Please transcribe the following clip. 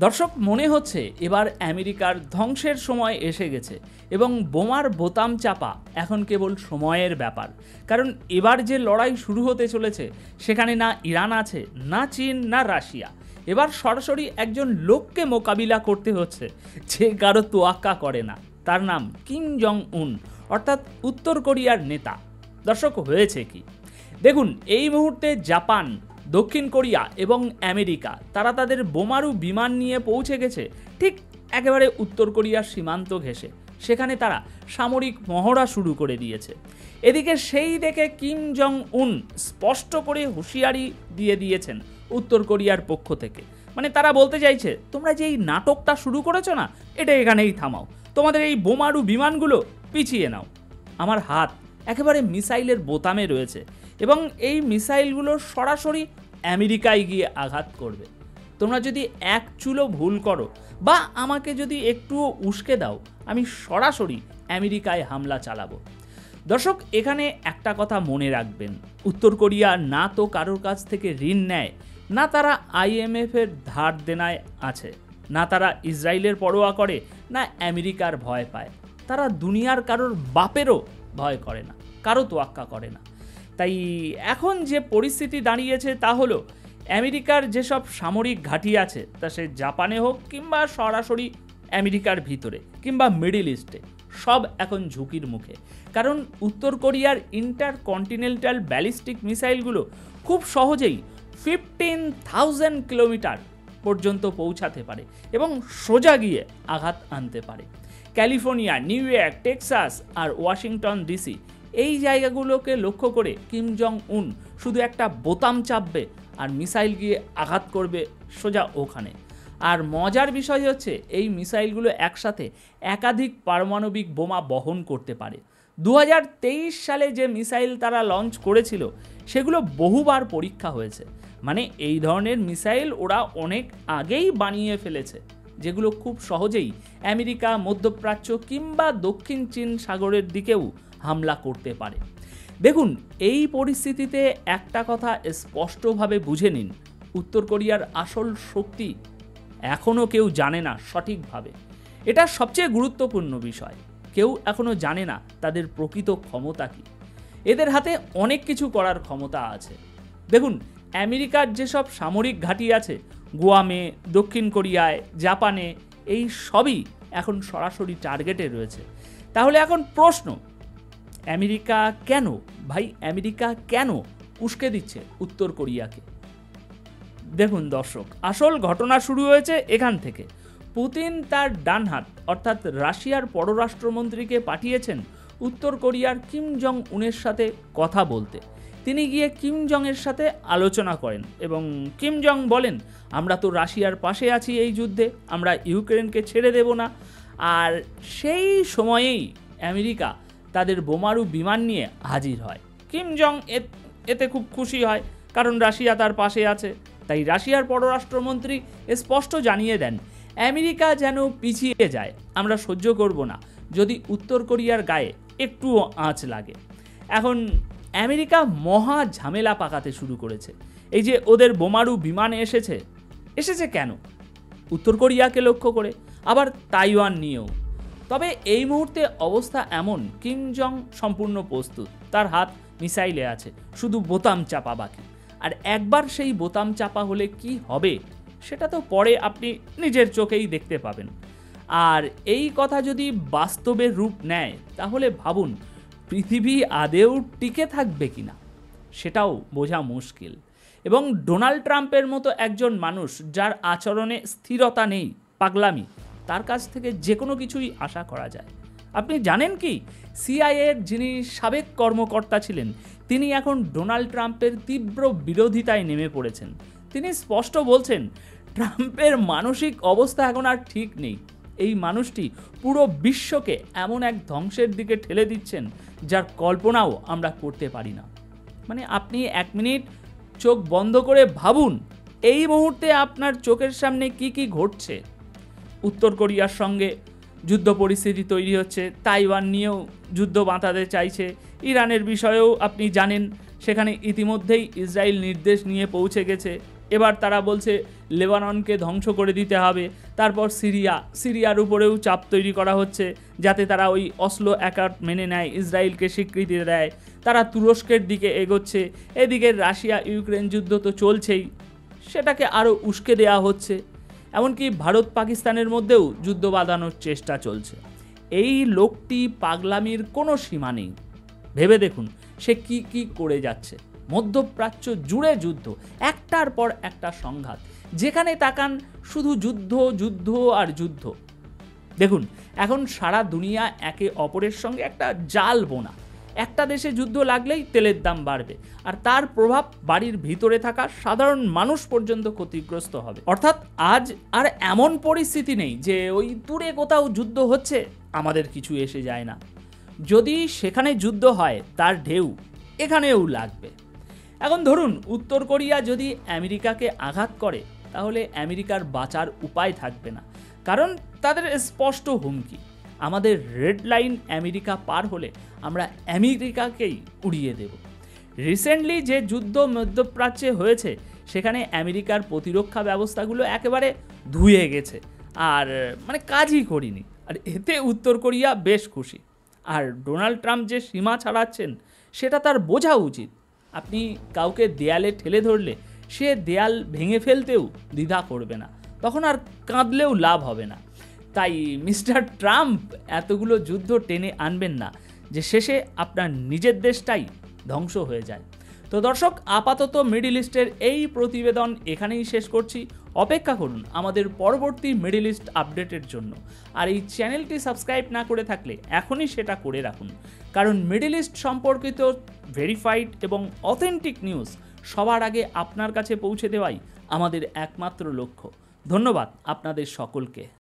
দর্শক, মনে হচ্ছে এবার আমেরিকার ধ্বংসের সময় এসে গেছে এবং বোমার বোতাম চাপা এখন কেবল সময়ের ব্যাপার। কারণ এবার যে লড়াই শুরু হতে চলেছে সেখানে না ইরান আছে, না চীন, না রাশিয়া। এবার সরাসরি একজন লোককে মোকাবিলা করতে হচ্ছে যে কারো তোয়াক্কা করে না। তার নাম কিম জং উন, অর্থাৎ উত্তর কোরিয়ার নেতা। দর্শক, হয়েছে কি দেখুন, এই মুহূর্তে জাপান, দক্ষিণ কোরিয়া এবং আমেরিকা তারা তাদের বোমারু বিমান নিয়ে পৌঁছে গেছে ঠিক একেবারে উত্তর কোরিয়ার সীমান্ত ঘেঁষে। সেখানে তারা সামরিক মহড়া শুরু করে দিয়েছে। এদিকে সেই দেখে কিম জং উন স্পষ্ট করে হুঁশিয়ারি দিয়ে দিয়েছেন উত্তর কোরিয়ার পক্ষ থেকে। মানে তারা বলতে চাইছে, তোমরা যে এই নাটকটা শুরু করেছো না, এটা এখানেই থামাও, তোমাদের এই বোমারু বিমানগুলো পিছিয়ে নাও। আমার হাত একেবারে মিসাইলের বোতামে রয়েছে এবং এই মিসাইলগুলো সরাসরি আমেরিকায় গিয়ে আঘাত করবে। তোমরা যদি এক চুলো ভুল করো বা আমাকে যদি একটুও উস্কে দাও, আমি সরাসরি আমেরিকায় হামলা চালাবো। দর্শক, এখানে একটা কথা মনে রাখবেন, উত্তর কোরিয়া না তো কারোর কাছ থেকে ঋণ নেয়, না তারা IMF এর ধার দেনায় আছে, না তারা ইসরায়েলের পরোয়া করে, না আমেরিকার ভয় পায়। তারা দুনিয়ার কারোর বাপেরও ভয় করে না, কারো তোয়াক্কা করে না। তাই এখন যে পরিস্থিতি দাঁড়িয়েছে তা হলো, আমেরিকার যেসব সামরিক ঘাঁটি আছে, তা সে জাপানে হোক কিংবা সরাসরি আমেরিকার ভিতরে কিংবা মিডল ইস্টে, সব এখন ঝুঁকির মুখে। কারণ উত্তর কোরিয়ার ইন্টারকন্টিনেন্টাল ব্যালিস্টিক মিসাইলগুলো খুব সহজেই 15,000 কিলোমিটার পর্যন্ত পৌঁছাতে পারে এবং সোজা গিয়ে আঘাত আনতে পারে। ক্যালিফোর্নিয়া, নিউ ইয়র্ক, টেক্সাস আর ওয়াশিংটন DC, এই জায়গাগুলোকে লক্ষ্য করে কিম জং উন শুধু একটা বোতাম চাপবে আর মিসাইল গিয়ে আঘাত করবে সোজা ওখানে। আর মজার বিষয় হচ্ছে, এই মিসাইলগুলো একসাথে একাধিক পারমাণবিক বোমা বহন করতে পারে। 2023 সালে যে মিসাইল তারা লঞ্চ করেছিল সেগুলো বহুবার পরীক্ষা হয়েছে। মানে এই ধরনের মিসাইল ওরা অনেক আগেই বানিয়ে ফেলেছে, যেগুলো খুব সহজেই আমেরিকা, মধ্যপ্রাচ্য কিংবা দক্ষিণ চীন সাগরের দিকেও হামলা করতে পারে। দেখুন, এই পরিস্থিতিতে একটা কথা স্পষ্টভাবে বুঝে নিন, উত্তর কোরিয়ার আসল শক্তি এখনও কেউ জানে না সঠিকভাবে। এটা সবচেয়ে গুরুত্বপূর্ণ বিষয়। কেউ এখনও জানে না তাদের প্রকৃত ক্ষমতা কী। এদের হাতে অনেক কিছু করার ক্ষমতা আছে। দেখুন, আমেরিকার যেসব সামরিক ঘাঁটি আছে গুয়ামে, দক্ষিণ কোরিয়ায়, জাপানে, এই সবই এখন সরাসরি টার্গেটে রয়েছে। তাহলে এখন প্রশ্ন, আমেরিকা কেন উস্কে দিচ্ছে উত্তর কোরিয়াকে? দেখুন দর্শক, আসল ঘটনা শুরু হয়েছে এখান থেকে। পুতিন তার ডান হাত অর্থাৎ রাশিয়ার পররাষ্ট্রমন্ত্রীকে পাঠিয়েছেন উত্তর কোরিয়ার কিম জং উনের সাথে কথা বলতে। তিনি গিয়ে কিম জংয়ের সাথে আলোচনা করেন এবং কিম জং বলেন, আমরা তো রাশিয়ার পাশে আছি এই যুদ্ধে, আমরা ইউক্রেনকে ছেড়ে দেব না। আর সেই সময়েই আমেরিকা তাদের বোমারু বিমান নিয়ে হাজির হয়। কিম জং এতে খুব খুশি হয়, কারণ রাশিয়া তার পাশে আছে। তাই রাশিয়ার পররাষ্ট্রমন্ত্রী স্পষ্ট জানিয়ে দেন, আমেরিকা যেন পিছিয়ে যায়, আমরা সহ্য করব না যদি উত্তর কোরিয়ার গায়ে একটুও আঁচ লাগে। এখন আমেরিকা মহা ঝামেলা পাকাতে শুরু করেছে। এই যে ওদের বোমারু বিমান এসেছে কেন? উত্তর কোরিয়াকে লক্ষ্য করে, আবার তাইওয়ান নিয়েও। তবে এই মুহূর্তে অবস্থা এমন, কিম জং সম্পূর্ণ প্রস্তুত, তার হাত মিসাইলে আছে, শুধু বোতাম চাপা বাকি। আর একবার সেই বোতাম চাপা হলে কি হবে সেটা তো পরে আপনি নিজের চোখেই দেখতে পাবেন। আর এই কথা যদি বাস্তবে রূপ নেয়, তাহলে ভাবুন পৃথিবী আদেও টিকে থাকবে কিনা, সেটাও বোঝা মুশকিল। এবং ডোনাল্ড ট্রাম্পের মতো একজন মানুষ, যার আচরণে স্থিরতা নেই, পাগলামি, তার কাছ থেকে যে কোনো কিছুই আশা করা যায়। আপনি জানেন কি, CIA-এর যিনি সাবেক কর্মকর্তা ছিলেন, তিনি এখন ডোনাল্ড ট্রাম্পের তীব্র বিরোধিতায় নেমে পড়েছেন। তিনি স্পষ্ট বলছেন, ট্রাম্পের মানসিক অবস্থা এখন আর ঠিক নেই। এই মানুষটি পুরো বিশ্বকে এমন এক ধ্বংসের দিকে ঠেলে দিচ্ছেন যার কল্পনাও আমরা করতে পারি না। মানে আপনি এক মিনিট চোখ বন্ধ করে ভাবুন, এই মুহূর্তে আপনার চোখের সামনে কি কি ঘটছে। উত্তর কোরিয়ার সঙ্গে যুদ্ধ পরিস্থিতি তৈরি হচ্ছে, তাইওয়ান নিয়েও যুদ্ধ বাঁধাতে চাইছে, ইরানের বিষয়েও আপনি জানেন, সেখানে ইতিমধ্যেই ইসরায়েল নির্দেশ নিয়ে পৌঁছে গেছে এবার তারা বলছে লেবাননকে ধ্বংস করে দিতে হবে। তারপর সিরিয়ার উপরেও চাপ তৈরি করা হচ্ছে যাতে তারা ওই অসলো অ্যাকর্ড মেনে নেয়, ইসরায়েলকে স্বীকৃতি দেয়। তারা তুরস্কের দিকে এগোচ্ছে। এদিকে রাশিয়া ইউক্রেন যুদ্ধ তো চলছেই, সেটাকে আরও উস্কে দেওয়া হচ্ছে। এমনকি ভারত পাকিস্তানের মধ্যেও যুদ্ধ বাঁধানোর চেষ্টা চলছে। এই লোকটি পাগলামির কোনো সীমা নেই। ভেবে দেখুন সে কি কি করে যাচ্ছে। মধ্যপ্রাচ্য জুড়ে যুদ্ধ, একটার পর একটা সংঘাত, যেখানে তাকান শুধু যুদ্ধ যুদ্ধ আর যুদ্ধ। দেখুন এখন সারা দুনিয়া একে অপরের সঙ্গে একটা জাল বোনা। একটা দেশে যুদ্ধ লাগলেই তেলের দাম বাড়বে, আর তার প্রভাব বাড়ির ভিতরে থাকা সাধারণ মানুষ পর্যন্ত ক্ষতিগ্রস্ত হবে। অর্থাৎ আজ আর এমন পরিস্থিতি নেই যে ওই দূরে কোথাও যুদ্ধ হচ্ছে আমাদের কিছু এসে যায় না। যদি সেখানে যুদ্ধ হয় তার ঢেউ এখানেও লাগবে। এখন ধরুন উত্তর কোরিয়া যদি আমেরিকাকে আঘাত করে, তাহলে আমেরিকার বাঁচার উপায় থাকবে না, কারণ তাদের স্পষ্ট হুমকি, আমাদের রেড লাইন আমেরিকা পার হলে আমরা আমেরিকাকেই উড়িয়ে দেব। রিসেন্টলি যে যুদ্ধ মধ্যপ্রাচ্যে হয়েছে সেখানে আমেরিকার প্রতিরক্ষা ব্যবস্থাগুলো একেবারে ধুয়ে গেছে, আর কাজই করিনি। আর এতে উত্তর কোরিয়া বেশ খুশি। আর ডোনাল্ড ট্রাম্প যে সীমা ছাড়াচ্ছেন সেটা তার বোঝা উচিত। আপনি কাউকে দেয়ালে ঠেলে ধরলে সে দেয়াল ভেঙে ফেলতেও দ্বিধা করবে না, তখন আর কাঁদলেও লাভ হবে না। তাই মিস্টার ট্রাম্প এতগুলো যুদ্ধ টেনে আনবেন না যে শেষে আপনার নিজের দেশটাই ধ্বংস হয়ে যায়। তো দর্শক, আপাতত মিডল ইস্টের এই প্রতিবেদন এখানেই শেষ করছি। অপেক্ষা করুন আমাদের পরবর্তী মিডল ইস্ট আপডেটের জন্য। আর এই চ্যানেলটি সাবস্ক্রাইব না করে থাকলে এখনই সেটা করে রাখুন, কারণ মিডল ইস্ট সম্পর্কিত ভেরিফাইড এবং অথেন্টিক নিউজ সবার আগে আপনার কাছে পৌঁছে দেওয়াই আমাদের একমাত্র লক্ষ্য। ধন্যবাদ আপনাদের সকলকে।